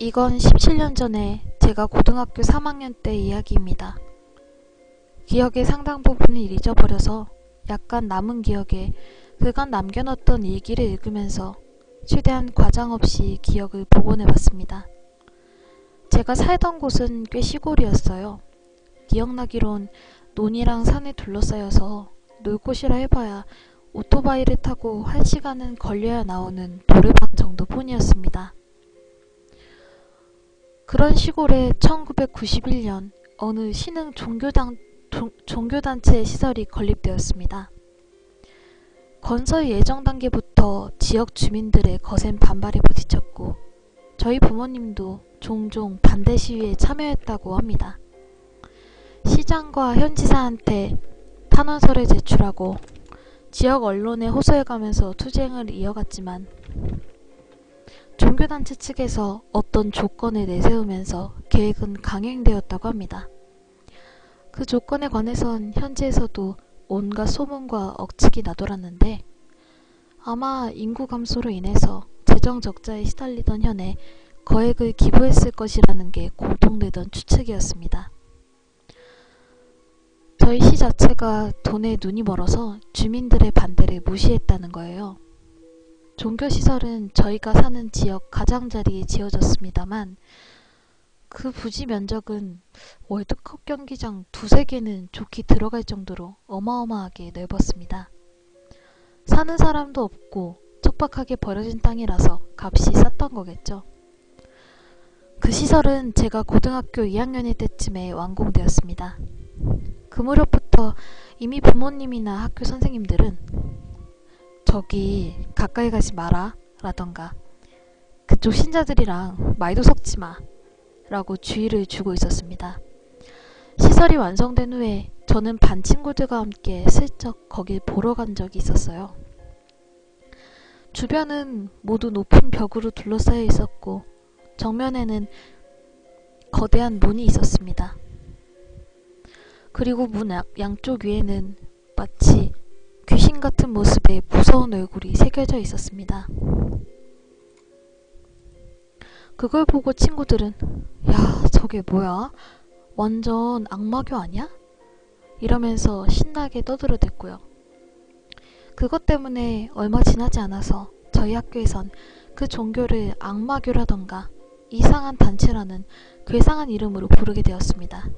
이건 17년 전에 제가 고등학교 3학년 때 이야기입니다. 기억의 상당 부분을 잊어버려서 약간 남은 기억에 그간 남겨놓던 일기를 읽으면서 최대한 과장 없이 기억을 복원해봤습니다. 제가 살던 곳은 꽤 시골이었어요. 기억나기론 논이랑 산에 둘러싸여서 놀 곳이라 해봐야 오토바이를 타고 1시간은 걸려야 나오는 노래방 정도뿐이었습니다. 그런 시골에 1991년 어느 신흥 종교단체 시설이 건립되었습니다. 건설 예정 단계부터 지역 주민들의 거센 반발에 부딪혔고 저희 부모님도 종종 반대 시위에 참여했다고 합니다. 시장과 현지사한테 탄원서를 제출하고 지역 언론에 호소해가면서 투쟁을 이어갔지만 종교단체 측에서 어떤 조건을 내세우면서 계획은 강행되었다고 합니다. 그 조건에 관해선 현지에서도 온갖 소문과 억측이 나돌았는데 아마 인구 감소로 인해서 재정 적자에 시달리던 현에 거액을 기부했을 것이라는 게 공통되던 추측이었습니다. 저희 시 자체가 돈에 눈이 멀어서 주민들의 반대를 무시했다는 거예요. 종교시설은 저희가 사는 지역 가장자리에 지어졌습니다만 그 부지 면적은 월드컵 경기장 2~3개는 좋게 들어갈 정도로 어마어마하게 넓었습니다. 사는 사람도 없고 척박하게 버려진 땅이라서 값이 쌌던 거겠죠. 그 시설은 제가 고등학교 2학년일 때쯤에 완공되었습니다. 그 무렵부터 이미 부모님이나 학교 선생님들은 저기 가까이 가지 마라 라던가 그쪽 신자들이랑 말도 섞지 마 라고 주의를 주고 있었습니다. 시설이 완성된 후에 저는 반 친구들과 함께 슬쩍 거길 보러 간 적이 있었어요. 주변은 모두 높은 벽으로 둘러싸여 있었고 정면에는 거대한 문이 있었습니다. 그리고 문 양쪽 위에는 마치 귀신 같은 모습의 무서운 얼굴이 새겨져 있었습니다. 그걸 보고 친구들은 야, 저게 뭐야? 완전 악마교 아니야? 이러면서 신나게 떠들어댔고요. 그것 때문에 얼마 지나지 않아서 저희 학교에선 그 종교를 악마교라던가 이상한 단체라는 괴상한 이름으로 부르게 되었습니다.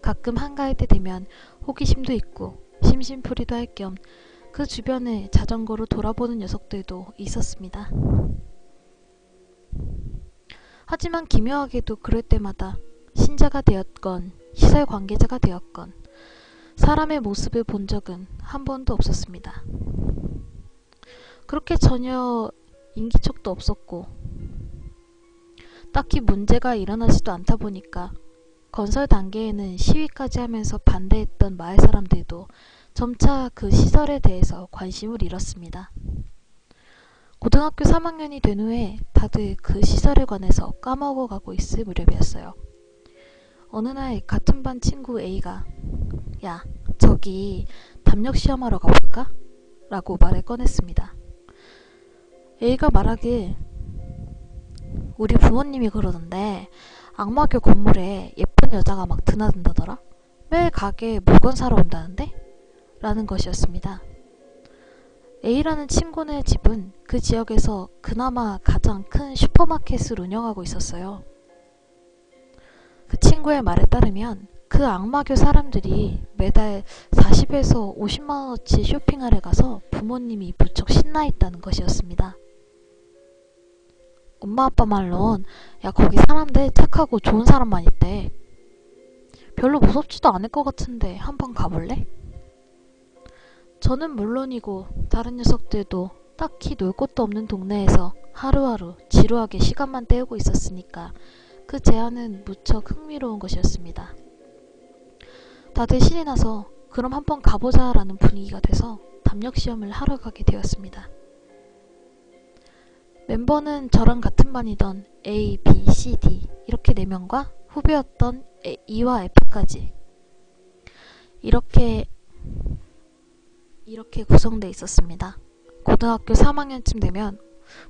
가끔 한가할 때 되면 호기심도 있고 심심풀이도 할 겸 그 주변을 자전거로 돌아보는 녀석들도 있었습니다. 하지만 기묘하게도 그럴 때마다 신자가 되었건 시설 관계자가 되었건 사람의 모습을 본 적은 한 번도 없었습니다. 그렇게 전혀 인기척도 없었고 딱히 문제가 일어나지도 않다 보니까 건설 단계에는 시위까지 하면서 반대했던 마을 사람들도 점차 그 시설에 대해서 관심을 잃었습니다. 고등학교 3학년이 된 후에 다들 그 시설에 관해서 까먹어가고 있을 무렵이었어요. 어느 날 같은 반 친구 A가 야, 저기 담력 시험하러 가볼까? 라고 말을 꺼냈습니다. A가 말하길 우리 부모님이 그러던데 악마교 건물에 예쁜 여자가 막 드나든다더라? 매일 가게에 물건 사러 온다는데? 라는 것이었습니다. A라는 친구네 집은 그 지역에서 그나마 가장 큰 슈퍼마켓을 운영하고 있었어요. 그 친구의 말에 따르면 그 악마교 사람들이 매달 40에서 50만원어치 쇼핑하러 가서 부모님이 무척 신나 있다는 것이었습니다. 엄마 아빠 말론 야, 거기 사람들 착하고 좋은 사람만 있대. 별로 무섭지도 않을 것 같은데 한번 가볼래? 저는 물론이고 다른 녀석들도 딱히 놀 곳도 없는 동네에서 하루하루 지루하게 시간만 때우고 있었으니까 그 제안은 무척 흥미로운 것이었습니다. 다들 신이 나서 그럼 한번 가보자 라는 분위기가 돼서 담력시험을 하러 가게 되었습니다. 멤버는 저랑 같은 반이던 A, B, C, D 이렇게 4명과 후배였던 E와 F까지 이렇게 구성되어 있었습니다. 고등학교 3학년쯤 되면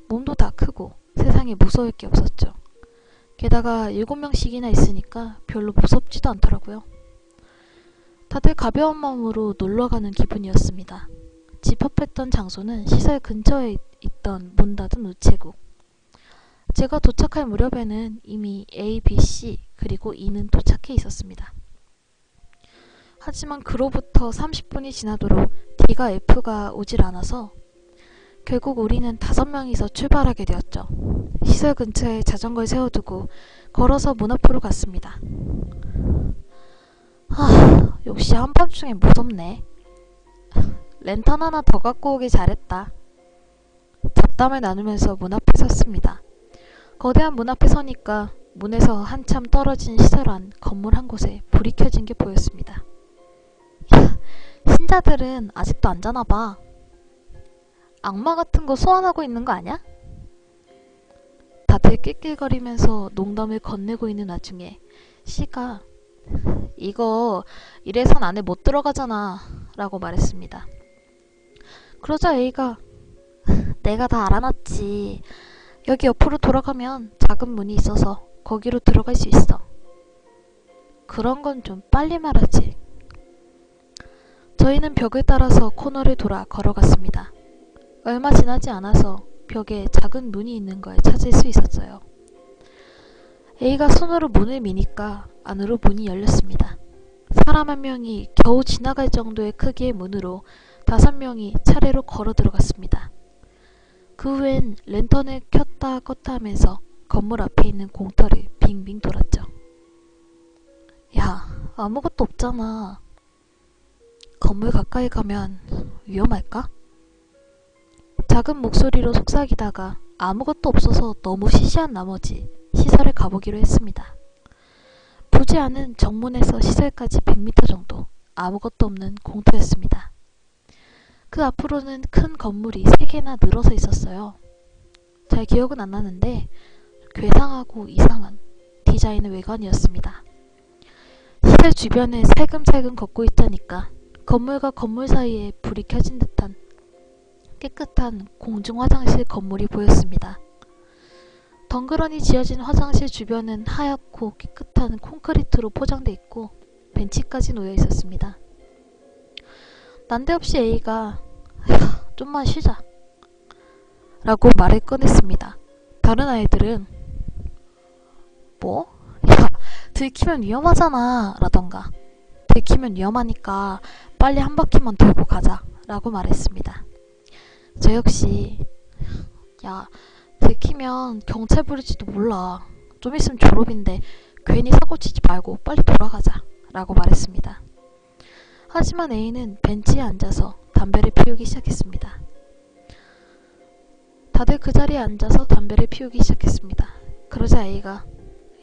몸도 다 크고 세상에 무서울 게 없었죠. 게다가 7명씩이나 있으니까 별로 무섭지도 않더라고요. 다들 가벼운 마음으로 놀러가는 기분이었습니다. 집합했던 장소는 시설 근처에 있던 문 닫은 우체국. 제가 도착할 무렵에는 이미 A, B, C 그리고 E는 도착해 있었습니다. 하지만 그로부터 30분이 지나도록 D가 F가 오질 않아서 결국 우리는 5명이서 출발하게 되었죠. 시설 근처에 자전거를 세워두고 걸어서 문 앞으로 갔습니다. 역시 한밤중에 무섭네. 랜턴 하나 더 갖고 오길 잘했다. 잡담을 나누면서 문 앞에 섰습니다. 거대한 문 앞에 서니까 문에서 한참 떨어진 시설 안 건물 한 곳에 불이 켜진 게 보였습니다. 신자들은 아직도 안 자나 봐. 악마 같은 거 소환하고 있는 거 아냐? 다들 낄낄거리면서 농담을 건네고 있는 와중에 C가 이거 이래선 안에 못 들어가잖아 라고 말했습니다. 그러자 A가 내가 다 알아놨지. 여기 옆으로 돌아가면 작은 문이 있어서 거기로 들어갈 수 있어. 그런 건 좀 빨리 말하지. 저희는 벽을 따라서 코너를 돌아 걸어갔습니다. 얼마 지나지 않아서 벽에 작은 문이 있는 걸 찾을 수 있었어요. A가 손으로 문을 미니까 안으로 문이 열렸습니다. 사람 한 명이 겨우 지나갈 정도의 크기의 문으로 5명이 차례로 걸어 들어갔습니다. 그 후엔 랜턴을 켰다 껐다 하면서 건물 앞에 있는 공터를 빙빙 돌았죠. 야, 아무것도 없잖아. 건물 가까이 가면 위험할까? 작은 목소리로 속삭이다가 아무것도 없어서 너무 시시한 나머지 시설에 가보기로 했습니다. 보지 않은 정문에서 시설까지 100m 정도 아무것도 없는 공터였습니다. 그 앞으로는 큰 건물이 3개나 늘어서 있었어요. 잘 기억은 안 나는데 괴상하고 이상한 디자인의 외관이었습니다. 시설 주변을 살금살금 걷고 있자니까 건물과 건물 사이에 불이 켜진 듯한 깨끗한 공중 화장실 건물이 보였습니다. 덩그러니 지어진 화장실 주변은 하얗고 깨끗한 콘크리트로 포장돼 있고 벤치까지 놓여 있었습니다. 난데없이 A가 좀만 쉬자 라고 말을 꺼냈습니다. 다른 아이들은 뭐? 야, 들키면 위험하잖아 라던가 들키면 위험하니까 빨리 한 바퀴만 돌고 가자 라고 말했습니다. 저 역시 야, 들키면 경찰 부를지도 몰라. 좀 있으면 졸업인데 괜히 사고치지 말고 빨리 돌아가자 라고 말했습니다. 하지만 A는 벤치에 앉아서 담배를 피우기 시작했습니다. 다들 그 자리에 앉아서 담배를 피우기 시작했습니다. 그러자 A가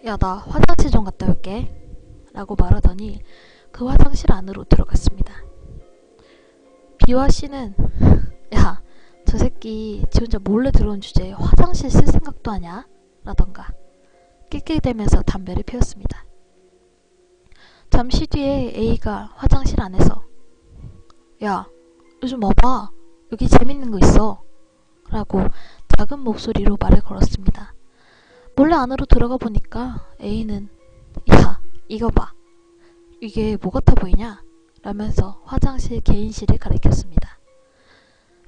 야, 나 화장실 좀 갔다 올게 라고 말하더니 그 화장실 안으로 들어갔습니다. B와 C는 야, 저 새끼 지 혼자 몰래 들어온 주제에 화장실 쓸 생각도 하냐? 라던가 낄낄대면서 담배를 피웠습니다. 잠시 뒤에 A가 화장실 안에서 야, 요즘 와봐. 여기 재밌는 거 있어. 라고 작은 목소리로 말을 걸었습니다. 몰래 안으로 들어가 보니까 A는 야, 이거 봐. 이게 뭐 같아 보이냐? 라면서 화장실 개인실을 가리켰습니다.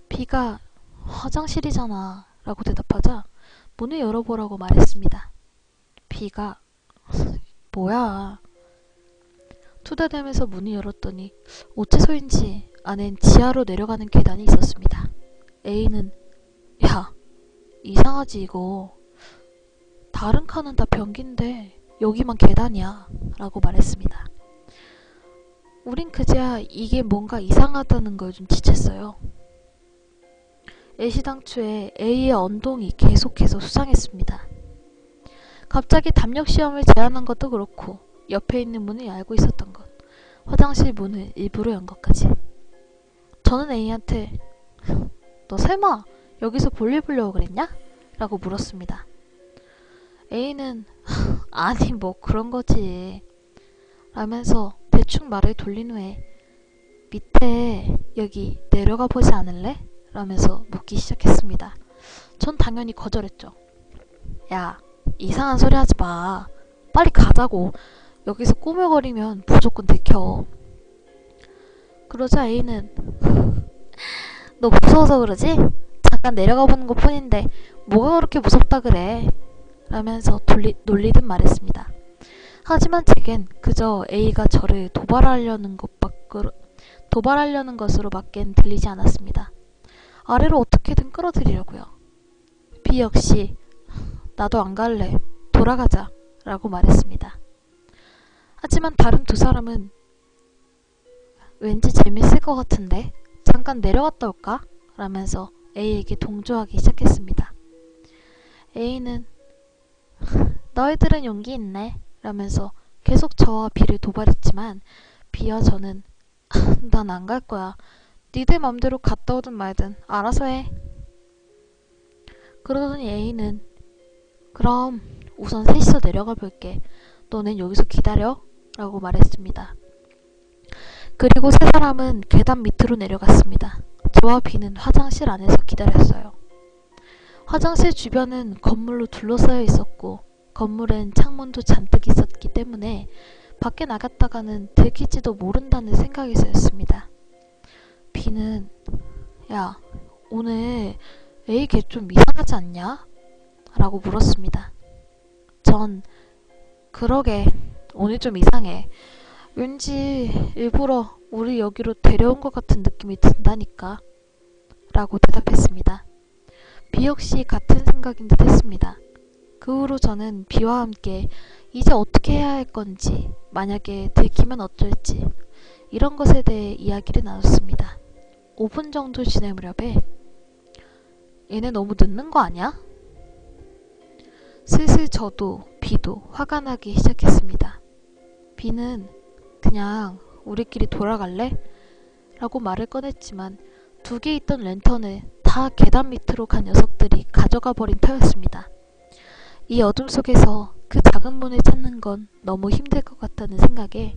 B가 화장실이잖아 라고 대답하자 문을 열어보라고 말했습니다. B가 뭐야? 투덜대면서 문을 열었더니 어째서인지 안엔 지하로 내려가는 계단이 있었습니다. A는 야, 이상하지 이거. 다른 칸은 다 변기인데 여기만 계단이야 라고 말했습니다. 우린 그제야 이게 뭔가 이상하다는 걸 좀 지쳤어요. 애시당초에 A의 언동이 계속해서 수상했습니다. 갑자기 담력시험을 제안한 것도 그렇고 옆에 있는 문을 알고 있었던 것, 화장실 문을 일부러 연 것까지. 저는 A한테 너 설마 여기서 볼일 보려고 그랬냐? 라고 물었습니다. A는 아니 뭐 그런 거지 라면서 대충 말을 돌린 후에 밑에 여기 내려가 보지 않을래? 라면서 묻기 시작했습니다. 전 당연히 거절했죠. 야, 이상한 소리 하지 마. 빨리 가자고. 여기서 꾸물거리면 무조건 들켜. 그러자 A는 너 무서워서 그러지? 잠깐 내려가 보는 것 뿐인데 뭐가 그렇게 무섭다 그래? 라면서 놀리듯 말했습니다. 하지만 제겐 그저 A가 저를 도발하려는 것으로 밖엔 들리지 않았습니다. 아래로 어떻게든 끌어들이려고요. B 역시 나도 안 갈래. 돌아가자. 라고 말했습니다. 하지만 다른 두 사람은 왠지 재밌을 것 같은데 잠깐 내려갔다 올까? 라면서 A에게 동조하기 시작했습니다. A는 너희들은 용기 있네. 라면서 계속 저와 B를 도발했지만 B와 저는 난 안 갈 거야. 니들 맘대로 갔다 오든 말든 알아서 해. 그러더니 A는 그럼 우선 셋이서 내려가 볼게. 너넨 여기서 기다려. 라고 말했습니다. 그리고 세 사람은 계단 밑으로 내려갔습니다. 저와 B는 화장실 안에서 기다렸어요. 화장실 주변은 건물로 둘러싸여 있었고 건물엔 창문도 잔뜩 있었기 때문에 밖에 나갔다가는 들킬지도 모른다는 생각에서였습니다. B는 야, 오늘 A 걔 좀 이상하지 않냐? 라고 물었습니다. 전 그러게 오늘 좀 이상해. 왠지 일부러 우리 여기로 데려온 것 같은 느낌이 든다니까 라고 대답했습니다. B 역시 같은 생각인 듯 했습니다. 그 후로 저는 B와 함께 이제 어떻게 해야 할 건지, 만약에 들키면 어쩔지 이런 것에 대해 이야기를 나눴습니다. 5분 정도 지날 무렵에 얘네 너무 늦는 거 아니야? 슬슬 저도 B도 화가 나기 시작했습니다. B는 그냥 우리끼리 돌아갈래? 라고 말을 꺼냈지만 두 개 있던 랜턴을 다 계단 밑으로 간 녀석들이 가져가 버린 터였습니다. 이 어둠 속에서 그 작은 문을 찾는 건 너무 힘들 것 같다는 생각에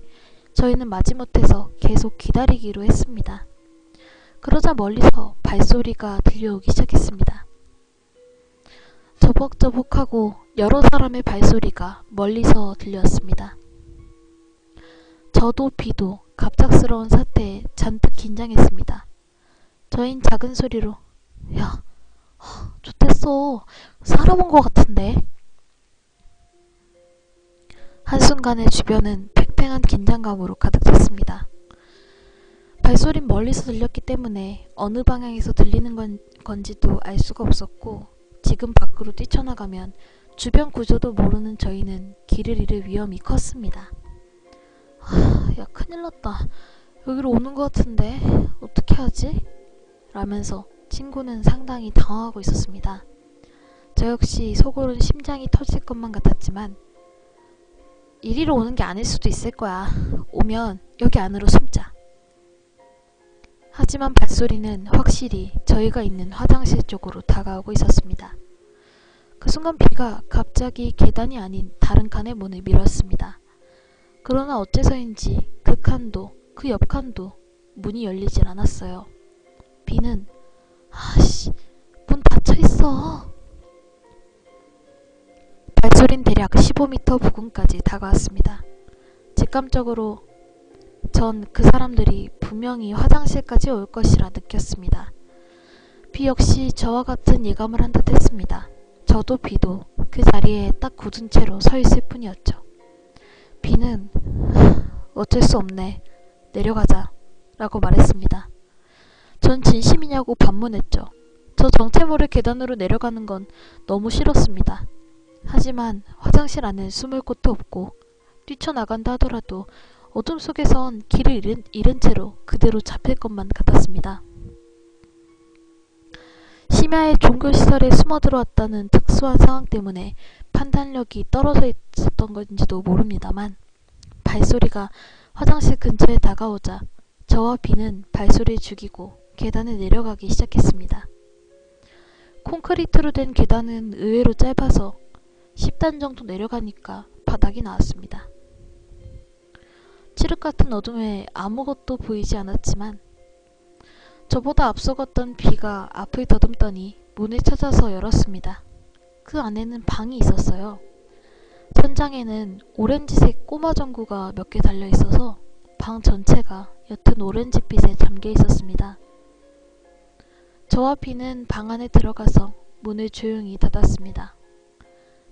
저희는 마지못해서 계속 기다리기로 했습니다. 그러자 멀리서 발소리가 들려오기 시작했습니다. 저벅저벅하고 여러 사람의 발소리가 멀리서 들렸습니다. 저도 B도 갑작스러운 사태에 잔뜩 긴장했습니다. 저흰 작은 소리로 야, 좋댔어. 사람 온 것 같은데? 한순간에 주변은 팽팽한 긴장감으로 가득 찼습니다. 발소린 멀리서 들렸기 때문에 어느 방향에서 들리는 건지도 알 수가 없었고 지금 밖으로 뛰쳐나가면 주변 구조도 모르는 저희는 길을 잃을 위험이 컸습니다. 야, 큰일 났다. 여기로 오는 것 같은데 어떻게 하지? 라면서 친구는 상당히 당황하고 있었습니다. 저 역시 속으론 심장이 터질 것만 같았지만 이리로 오는 게 아닐 수도 있을 거야. 오면 여기 안으로 숨자. 하지만 발소리는 확실히 저희가 있는 화장실 쪽으로 다가오고 있었습니다. 그 순간 B가 갑자기 계단이 아닌 다른 칸의 문을 밀었습니다. 그러나 어째서인지 그 칸도 그 옆 칸도 문이 열리질 않았어요. B는 아씨, 문 닫혀있어. 발소린 대략 15m 부근까지 다가왔습니다. 직감적으로 전 그 사람들이 분명히 화장실까지 올 것이라 느꼈습니다. B 역시 저와 같은 예감을 한 듯 했습니다. 저도 B도 그 자리에 딱 굳은 채로 서 있을 뿐이었죠. B는 어쩔 수 없네. 내려가자. 라고 말했습니다. 전 진심이냐고 반문했죠. 저 정체 모를 계단으로 내려가는 건 너무 싫었습니다. 하지만 화장실 안엔 숨을 곳도 없고 뛰쳐나간다 하더라도 어둠 속에선 길을 잃은 채로 그대로 잡힐 것만 같았습니다. 심야의 종교시설에 숨어들어왔다는 특수한 상황 때문에 판단력이 떨어져 있었던 건지도 모릅니다만 발소리가 화장실 근처에 다가오자 저와 B는 발소리를 죽이고 계단을 내려가기 시작했습니다. 콘크리트로 된 계단은 의외로 짧아서 10단 정도 내려가니까 바닥이 나왔습니다. 칠흑 같은 어둠에 아무것도 보이지 않았지만 저보다 앞서갔던 B가 앞을 더듬더니 문을 찾아서 열었습니다. 그 안에는 방이 있었어요. 천장에는 오렌지색 꼬마 전구가 몇 개 달려 있어서 방 전체가 옅은 오렌지빛에 잠겨 있었습니다. 저와 비는 방 안에 들어가서 문을 조용히 닫았습니다.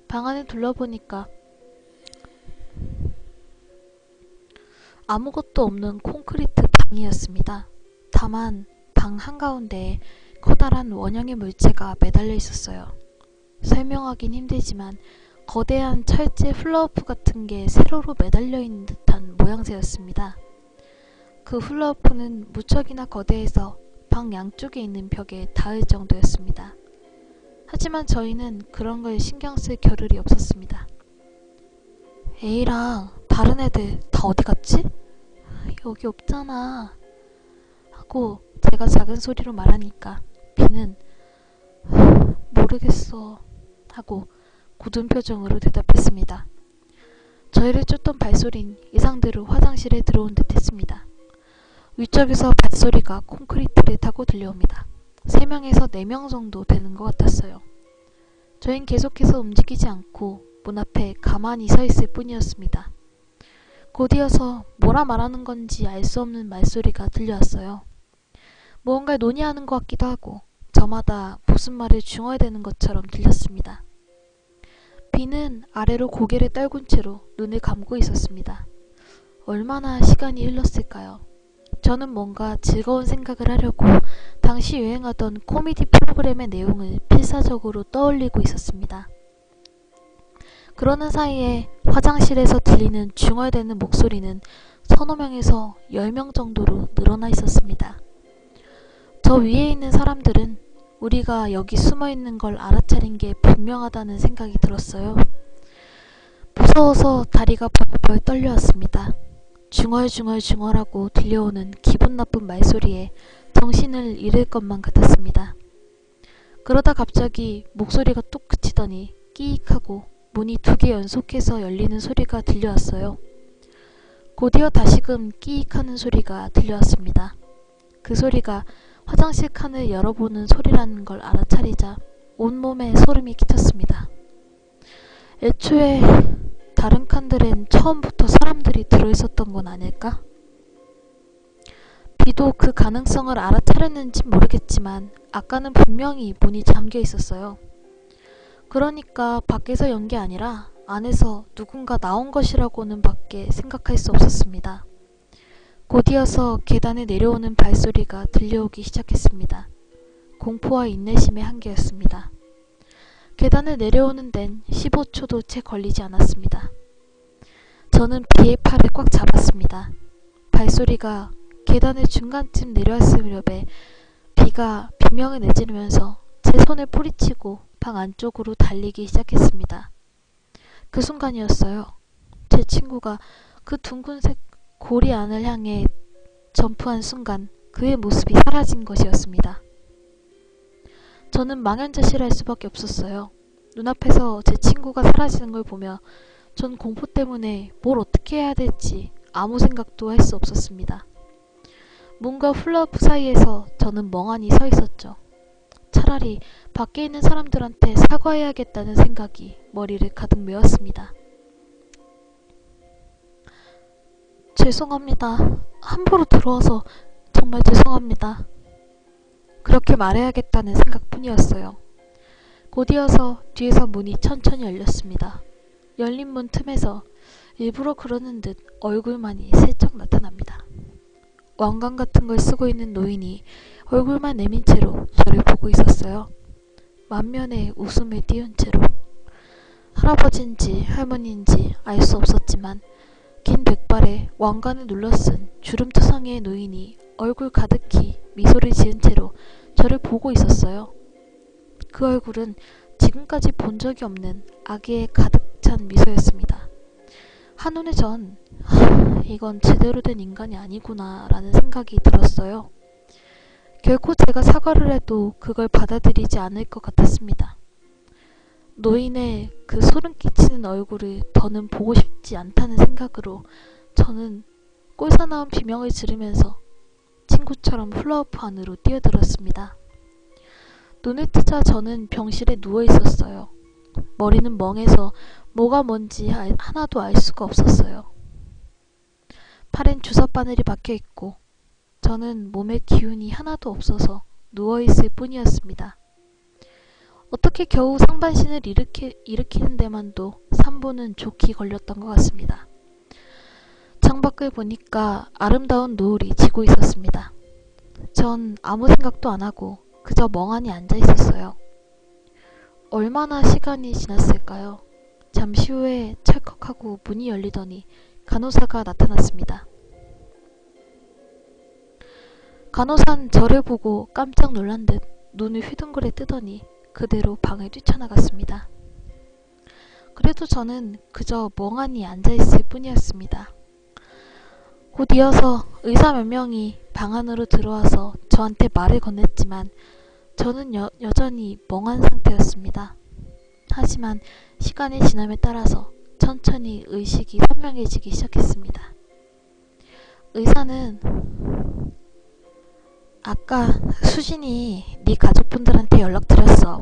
방 안을 둘러보니까 아무것도 없는 콘크리트 방이었습니다. 다만 방 한가운데에 커다란 원형의 물체가 매달려 있었어요. 설명하긴 힘들지만 거대한 철제 훌라후프 같은 게 세로로 매달려 있는 듯한 모양새였습니다. 그 훌라후프는 무척이나 거대해서 방 양쪽에 있는 벽에 닿을 정도였습니다. 하지만 저희는 그런 걸 신경 쓸 겨를이 없었습니다. A랑 다른 애들 다 어디 갔지? 여기 없잖아. 하고 제가 작은 소리로 말하니까 B는 모르겠어 하고 굳은 표정으로 대답했습니다. 저희를 쫓던 발소린 예상대로 화장실에 들어온 듯 했습니다. 위쪽에서 발소리가 콘크리트를 타고 들려옵니다. 3명에서 4명 정도 되는 것 같았어요. 저희는 계속해서 움직이지 않고 문 앞에 가만히 서 있을 뿐이었습니다. 곧이어서 뭐라 말하는 건지 알 수 없는 말소리가 들려왔어요. 무언가를 논의하는 것 같기도 하고 저마다 무슨 말을 중얼대는 것처럼 들렸습니다. B는 아래로 고개를 떨군 채로 눈을 감고 있었습니다. 얼마나 시간이 흘렀을까요? 저는 뭔가 즐거운 생각을 하려고 당시 유행하던 코미디 프로그램의 내용을 필사적으로 떠올리고 있었습니다. 그러는 사이에 화장실에서 들리는 중얼대는 목소리는 서너 명에서 10명 정도로 늘어나 있었습니다. 저 위에 있는 사람들은 우리가 여기 숨어있는 걸 알아차린 게 분명하다는 생각이 들었어요. 무서워서 다리가 벌벌 떨려왔습니다. 중얼중얼중얼하고 들려오는 기분 나쁜 말소리에 정신을 잃을 것만 같았습니다. 그러다 갑자기 목소리가 뚝 그치더니 끼익하고 문이 2개 연속해서 열리는 소리가 들려왔어요. 곧이어 다시금 끼익하는 소리가 들려왔습니다. 그 소리가 화장실 칸을 열어보는 소리라는 걸 알아차리자 온몸에 소름이 끼쳤습니다. 애초에 다른 칸들엔 처음부터 사람들이 들어있었던 건 아닐까? B도 그 가능성을 알아차렸는지 모르겠지만 아까는 분명히 문이 잠겨 있었어요. 그러니까 밖에서 연 게 아니라 안에서 누군가 나온 것이라고는 밖에 생각할 수 없었습니다. 곧이어서 계단에 내려오는 발소리가 들려오기 시작했습니다. 공포와 인내심의 한계였습니다. 계단을 내려오는 데는 15초도 채 걸리지 않았습니다. 저는 B의 팔을 꽉 잡았습니다. 발소리가 계단의 중간쯤 내려왔을 무렵에 B가 비명을 내지르면서 제 손을 뿌리치고 방 안쪽으로 달리기 시작했습니다. 그 순간이었어요. 제 친구가 그 둥근색 고리 안을 향해 점프한 순간 그의 모습이 사라진 것이었습니다. 저는 망연자실할 수밖에 없었어요. 눈앞에서 제 친구가 사라지는 걸 보며 전 공포 때문에 뭘 어떻게 해야 될지 아무 생각도 할 수 없었습니다. 문과 훌라후프 사이에서 저는 멍하니 서 있었죠. 차라리 밖에 있는 사람들한테 사과해야겠다는 생각이 머리를 가득 메웠습니다. 죄송합니다. 함부로 들어와서 정말 죄송합니다. 그렇게 말해야겠다는 생각뿐이었어요. 곧이어서 뒤에서 문이 천천히 열렸습니다. 열린 문 틈에서 일부러 그러는 듯 얼굴만이 슬쩍 나타납니다. 왕관 같은 걸 쓰고 있는 노인이 얼굴만 내민 채로 저를 보고 있었어요. 만면에 웃음을 띄운 채로. 할아버지인지 할머니인지 알 수 없었지만 긴 백발에 왕관을 눌러쓴 주름투성이의 노인이 얼굴 가득히 미소를 지은 채로 저를 보고 있었어요. 그 얼굴은 지금까지 본 적이 없는 아기의 가득 찬 미소였습니다. 한눈에 전 이건 제대로 된 인간이 아니구나 라는 생각이 들었어요. 결코 제가 사과를 해도 그걸 받아들이지 않을 것 같았습니다. 노인의 그 소름 끼치는 얼굴을 더는 보고 싶지 않다는 생각으로 저는 꼴사나운 비명을 지르면서 친구처럼 훌라후프 안으로 뛰어들었습니다. 눈을 뜨자 저는 병실에 누워 있었어요. 머리는 멍해서 뭐가 뭔지 하나도 알 수가 없었어요. 팔엔 주사 바늘이 박혀 있고 저는 몸에 기운이 하나도 없어서 누워있을 뿐이었습니다. 어떻게 겨우 상반신을 일으키는 데만도 3분은 좋게 걸렸던 것 같습니다. 창밖을 보니까 아름다운 노을이 지고 있었습니다. 전 아무 생각도 안 하고 그저 멍하니 앉아 있었어요. 얼마나 시간이 지났을까요? 잠시 후에 찰컥하고 문이 열리더니 간호사가 나타났습니다. 간호사는 저를 보고 깜짝 놀란 듯 눈을 휘둥그레 뜨더니 그대로 방을 뛰쳐나갔습니다. 그래도 저는 그저 멍하니 앉아있을 뿐이었습니다. 곧 이어서 의사 몇 명이 방 안으로 들어와서 저한테 말을 건넸지만 저는 여전히 멍한 상태였습니다. 하지만 시간이 지남에 따라서 천천히 의식이 선명해지기 시작했습니다. 의사는 아까 수진이 네 가족분들한테 연락드렸어.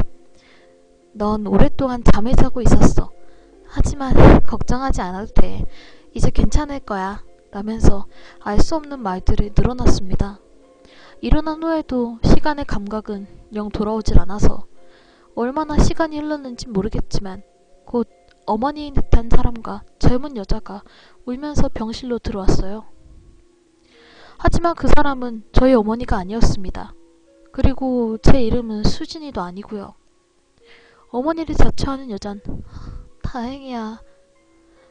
넌 오랫동안 잠을 자고 있었어. 하지만 걱정하지 않아도 돼. 이제 괜찮을 거야. 라면서 알 수 없는 말들을 늘어놨습니다. 일어난 후에도 시간의 감각은 영 돌아오질 않아서 얼마나 시간이 흘렀는지 모르겠지만 곧 어머니인 듯한 사람과 젊은 여자가 울면서 병실로 들어왔어요. 하지만 그 사람은 저희 어머니가 아니었습니다. 그리고 제 이름은 수진이도 아니고요. 어머니를 자처하는 여잔 다행이야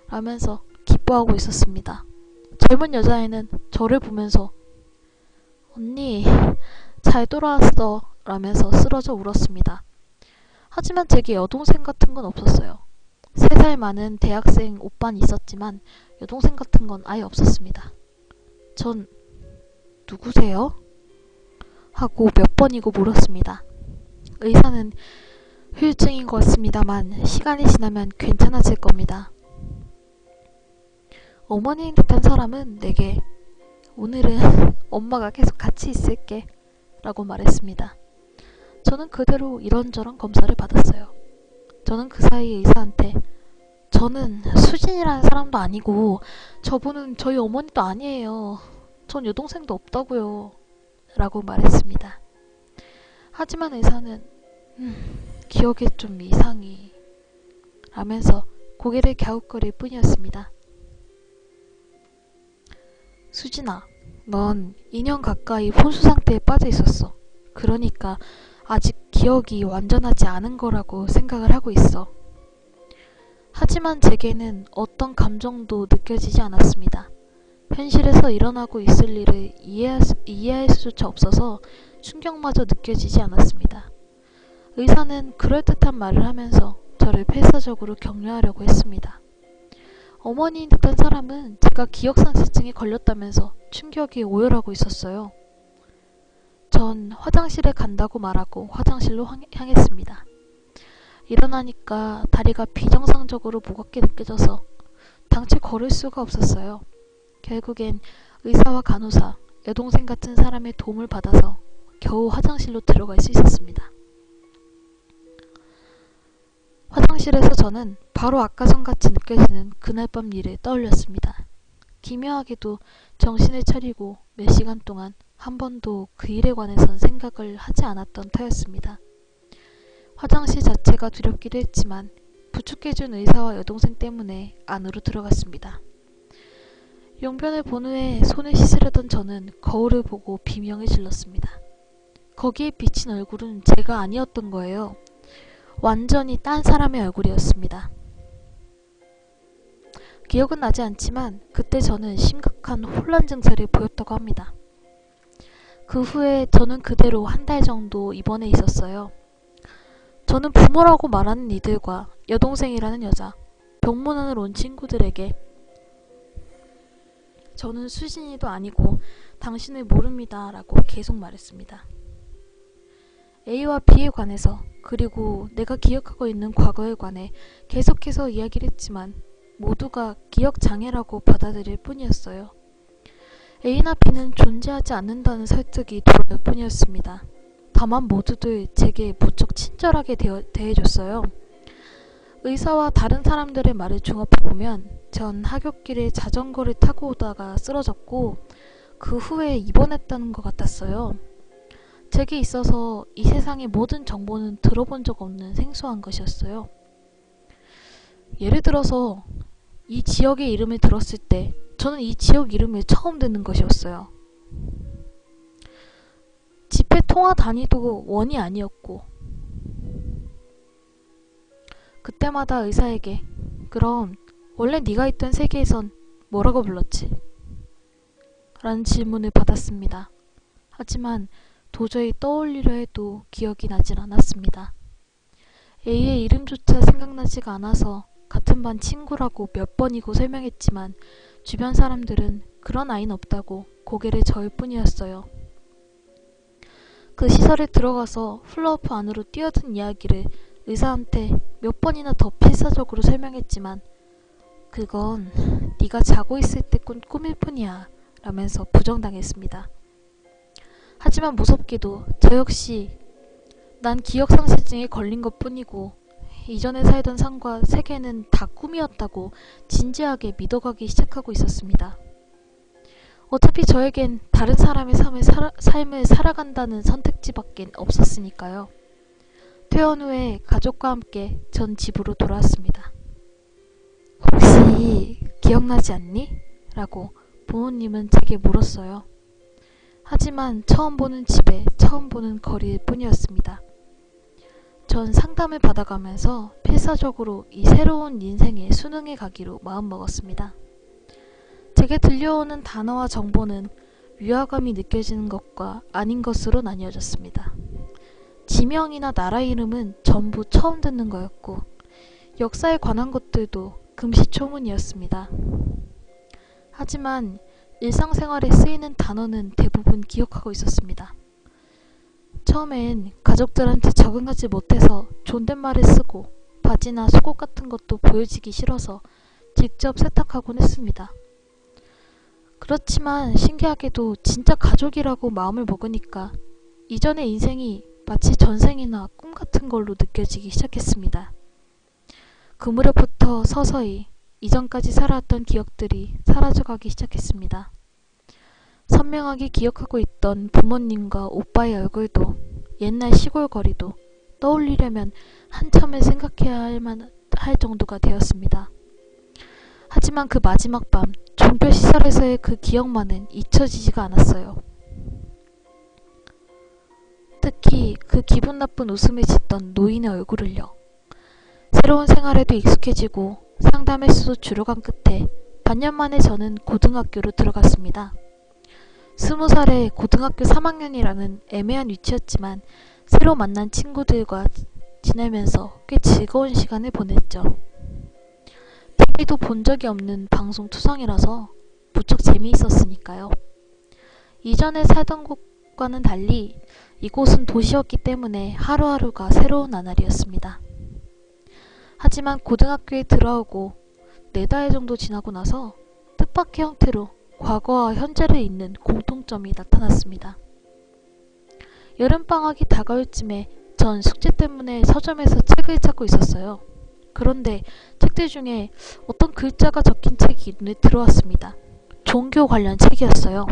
라면서 기뻐하고 있었습니다. 젊은 여자애는 저를 보면서 언니 잘 돌아왔어 라면서 쓰러져 울었습니다. 하지만 제게 여동생 같은 건 없었어요. 3살 많은 대학생 오빠는 있었지만 여동생 같은 건 아예 없었습니다. 전 누구세요? 하고 몇 번이고 물었습니다. 의사는 후유증인 것 같습니다만 시간이 지나면 괜찮아질 겁니다. 어머니인 듯한 사람은 내게 오늘은 엄마가 계속 같이 있을게 라고 말했습니다. 저는 그대로 이런저런 검사를 받았어요. 저는 그 사이에 의사한테 저는 수진이라는 사람도 아니고 저분은 저희 어머니도 아니에요. 전 여동생도 없다고요. 라고 말했습니다. 하지만 의사는 기억에 좀 이상이 라면서 고개를 갸웃거릴 뿐이었습니다. 수진아, 넌 2년 가까이 혼수 상태에 빠져 있었어. 그러니까 아직 기억이 완전하지 않은 거라고 생각을 하고 있어. 하지만 제게는 어떤 감정도 느껴지지 않았습니다. 현실에서 일어나고 있을 일을 이해할 수조차 없어서 충격마저 느껴지지 않았습니다. 의사는 그럴듯한 말을 하면서 저를 필사적으로 격려하려고 했습니다. 어머니인 듯한 사람은 제가 기억상실증에 걸렸다면서 충격이 오열하고 있었어요. 전 화장실에 간다고 말하고 화장실로 향했습니다. 일어나니까 다리가 비정상적으로 무겁게 느껴져서 당최 걸을 수가 없었어요. 결국엔 의사와 간호사, 여동생 같은 사람의 도움을 받아서 겨우 화장실로 들어갈 수 있었습니다. 화장실에서 저는 바로 아까 전같이 느껴지는 그날 밤 일을 떠올렸습니다. 기묘하게도 정신을 차리고 몇 시간 동안 한 번도 그 일에 관해선 생각을 하지 않았던 터였습니다. 화장실 자체가 두렵기도 했지만 부축해준 의사와 여동생 때문에 안으로 들어갔습니다. 용변을 본 후에 손을 씻으려던 저는 거울을 보고 비명을 질렀습니다. 거기에 비친 얼굴은 제가 아니었던 거예요. 완전히 딴 사람의 얼굴이었습니다. 기억은 나지 않지만 그때 저는 심각한 혼란 증세를 보였다고 합니다. 그 후에 저는 그대로 한 달 정도 입원해 있었어요. 저는 부모라고 말하는 이들과 여동생이라는 여자, 병문안을 온 친구들에게 저는 수진이도 아니고 당신을 모릅니다 라고 계속 말했습니다. A와 B에 관해서 그리고 내가 기억하고 있는 과거에 관해 계속해서 이야기를 했지만 모두가 기억장애라고 받아들일 뿐이었어요. A나 B는 존재하지 않는다는 설득이 돌아올 뿐이었습니다. 다만 모두들 제게 무척 친절하게 대해줬어요. 의사와 다른 사람들의 말을 종합해보면 전 하굣길에 자전거를 타고 오다가 쓰러졌고 그 후에 입원했다는 것 같았어요. 제게 있어서 이 세상의 모든 정보는 들어본 적 없는 생소한 것이었어요. 예를 들어서 이 지역의 이름을 들었을 때 저는 이 지역 이름을 처음 듣는 것이었어요. 집회 통화 단위도 원이 아니었고 그때마다 의사에게 그럼 원래 네가 있던 세계에선 뭐라고 불렀지? 라는 질문을 받았습니다. 하지만 도저히 떠올리려 해도 기억이 나질 않았습니다. A의 이름조차 생각나지가 않아서 같은 반 친구라고 몇 번이고 설명했지만 주변 사람들은 그런 아이는 없다고 고개를 저을 뿐이었어요. 그 시설에 들어가서 훌라후프 안으로 뛰어든 이야기를 의사한테 몇 번이나 더 필사적으로 설명했지만 그건 네가 자고 있을 때 꾼 꿈일 뿐이야 라면서 부정당했습니다. 하지만 무섭게도 저 역시 난 기억상실증에 걸린 것 뿐이고 이전에 살던 삶과 세계는 다 꿈이었다고 진지하게 믿어가기 시작하고 있었습니다. 어차피 저에겐 다른 사람의 삶을 살아간다는 선택지밖엔 없었으니까요. 퇴원 후에 가족과 함께 전 집으로 돌아왔습니다. 혹시 기억나지 않니? 라고 부모님은 제게 물었어요. 하지만 처음 보는 집에 처음 보는 거리일 뿐이었습니다. 전 상담을 받아가면서 필사적으로 이 새로운 인생에 순응해 가기로 마음먹었습니다. 제게 들려오는 단어와 정보는 위화감이 느껴지는 것과 아닌 것으로 나뉘어졌습니다. 지명이나 나라 이름은 전부 처음 듣는 거였고 역사에 관한 것들도 금시초문이었습니다. 하지만 일상생활에 쓰이는 단어는 대부분 기억하고 있었습니다. 처음엔 가족들한테 적응하지 못해서 존댓말을 쓰고 바지나 속옷 같은 것도 보여지기 싫어서 직접 세탁하곤 했습니다. 그렇지만 신기하게도 진짜 가족이라고 마음을 먹으니까 이전의 인생이 마치 전생이나 꿈 같은 걸로 느껴지기 시작했습니다. 그 무렵부터 서서히 이전까지 살아왔던 기억들이 사라져가기 시작했습니다. 선명하게 기억하고 있던 부모님과 오빠의 얼굴도 옛날 시골 거리도 떠올리려면 한참을 생각해야 할 정도가 되었습니다. 하지만 그 마지막 밤 종교시설에서의 그 기억만은 잊혀지지가 않았어요. 특히 그 기분 나쁜 웃음을 짓던 노인의 얼굴을요. 새로운 생활에도 익숙해지고 상담 횟수도 줄여간 끝에 반년 만에 저는 고등학교로 들어갔습니다. 20살에 고등학교 3학년이라는 애매한 위치였지만 새로 만난 친구들과 지내면서 꽤 즐거운 시간을 보냈죠. TV도 본 적이 없는 방송 투성이라서 무척 재미있었으니까요. 이전에 살던 곳과는 달리 이곳은 도시였기 때문에 하루하루가 새로운 나날이었습니다. 하지만 고등학교에 들어오고 4달 정도 지나고 나서 뜻밖의 형태로 과거와 현재를 잇는 공통점이 나타났습니다. 여름방학이 다가올 쯤에 전 숙제 때문에 서점에서 책을 찾고 있었어요. 그런데 책들 중에 어떤 글자가 적힌 책이 눈에 들어왔습니다. 종교 관련 책이었어요.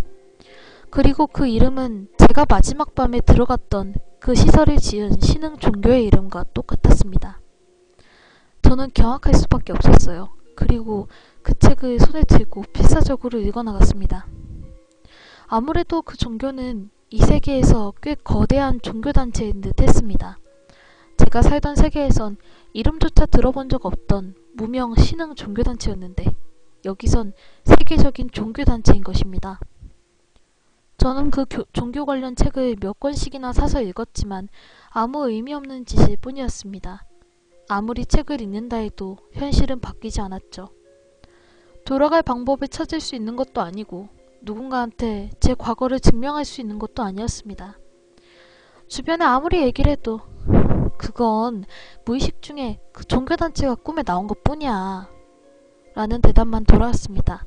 그리고 그 이름은 제가 마지막 밤에 들어갔던 그 시설을 지은 신흥 종교의 이름과 똑같았습니다. 저는 경악할 수밖에 없었어요. 그리고 그 책을 손에 들고 필사적으로 읽어나갔습니다. 아무래도 그 종교는 이 세계에서 꽤 거대한 종교단체인 듯 했습니다. 제가 살던 세계에선 이름조차 들어본 적 없던 무명 신흥 종교단체였는데 여기선 세계적인 종교단체인 것입니다. 저는 그 종교 관련 책을 몇 권씩이나 사서 읽었지만 아무 의미 없는 짓일 뿐이었습니다. 아무리 책을 읽는다 해도 현실은 바뀌지 않았죠. 돌아갈 방법을 찾을 수 있는 것도 아니고 누군가한테 제 과거를 증명할 수 있는 것도 아니었습니다. 주변에 아무리 얘기를 해도 그건 무의식 중에 그 종교단체가 꿈에 나온 것뿐이야 라는 대답만 돌아왔습니다.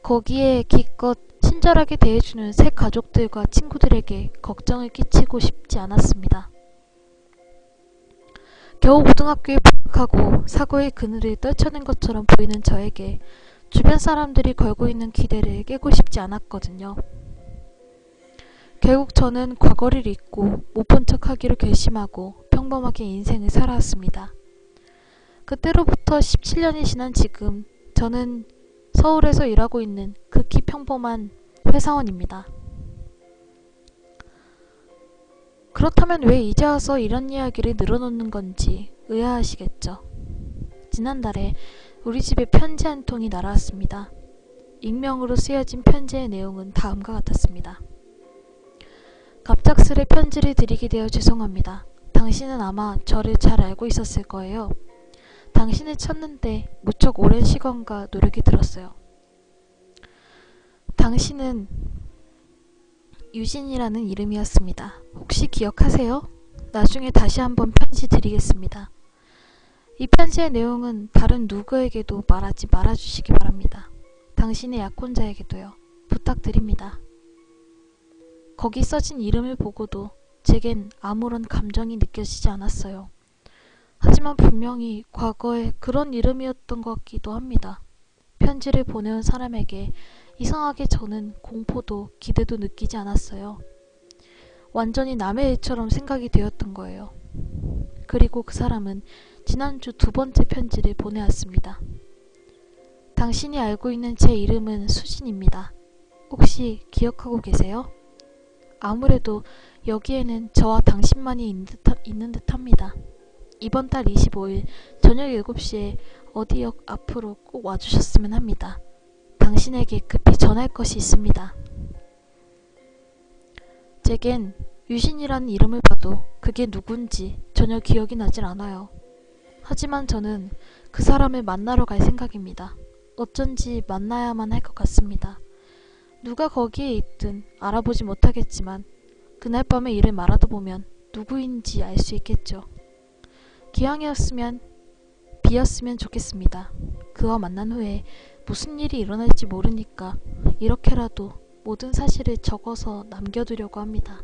거기에 기껏 친절하게 대해주는 새 가족들과 친구들에게 걱정을 끼치고 싶지 않았습니다. 겨우 고등학교에 복학하고 사고의 그늘을 떨쳐낸 것처럼 보이는 저에게 주변 사람들이 걸고 있는 기대를 깨고 싶지 않았거든요. 결국 저는 과거를 잊고 못 본 척하기로 결심하고 평범하게 인생을 살아왔습니다. 그때로부터 17년이 지난 지금 저는 서울에서 일하고 있는 극히 평범한 회사원입니다. 그렇다면 왜 이제 와서 이런 이야기를 늘어놓는 건지 의아하시겠죠. 지난달에 우리 집에 편지 한 통이 날아왔습니다. 익명으로 쓰여진 편지의 내용은 다음과 같았습니다. 갑작스레 편지를 드리게 되어 죄송합니다. 당신은 아마 저를 잘 알고 있었을 거예요. 당신을 찾는데 무척 오랜 시간과 노력이 들었어요. 당신은 유진이라는 이름이었습니다. 혹시 기억하세요? 나중에 다시 한번 편지 드리겠습니다. 이 편지의 내용은 다른 누구에게도 말하지 말아주시기 바랍니다. 당신의 약혼자에게도요. 부탁드립니다. 거기 써진 이름을 보고도 제겐 아무런 감정이 느껴지지 않았어요. 하지만 분명히 과거에 그런 이름이었던 것 같기도 합니다. 편지를 보내온 사람에게 이상하게 저는 공포도 기대도 느끼지 않았어요. 완전히 남의 일처럼 생각이 되었던 거예요. 그리고 그 사람은 지난주 두 번째 편지를 보내왔습니다. 당신이 알고 있는 제 이름은 수진입니다. 혹시 기억하고 계세요? 아무래도 여기에는 저와 당신만이 있는 듯합니다. 이번 달 25일 저녁 7시에 어디역 앞으로 꼭 와주셨으면 합니다. 당신에게 급히 전할 것이 있습니다. 제겐 유신이라는 이름을 봐도 그게 누군지 전혀 기억이 나질 않아요. 하지만 저는 그 사람을 만나러 갈 생각입니다. 어쩐지 만나야만 할 것 같습니다. 누가 거기에 있든 알아보지 못하겠지만 그날 밤에 일을 말하다 보면 누구인지 알 수 있겠죠. 기왕이었으면 비었으면 좋겠습니다. 그와 만난 후에 무슨 일이 일어날지 모르니까 이렇게라도 모든 사실을 적어서 남겨두려고 합니다.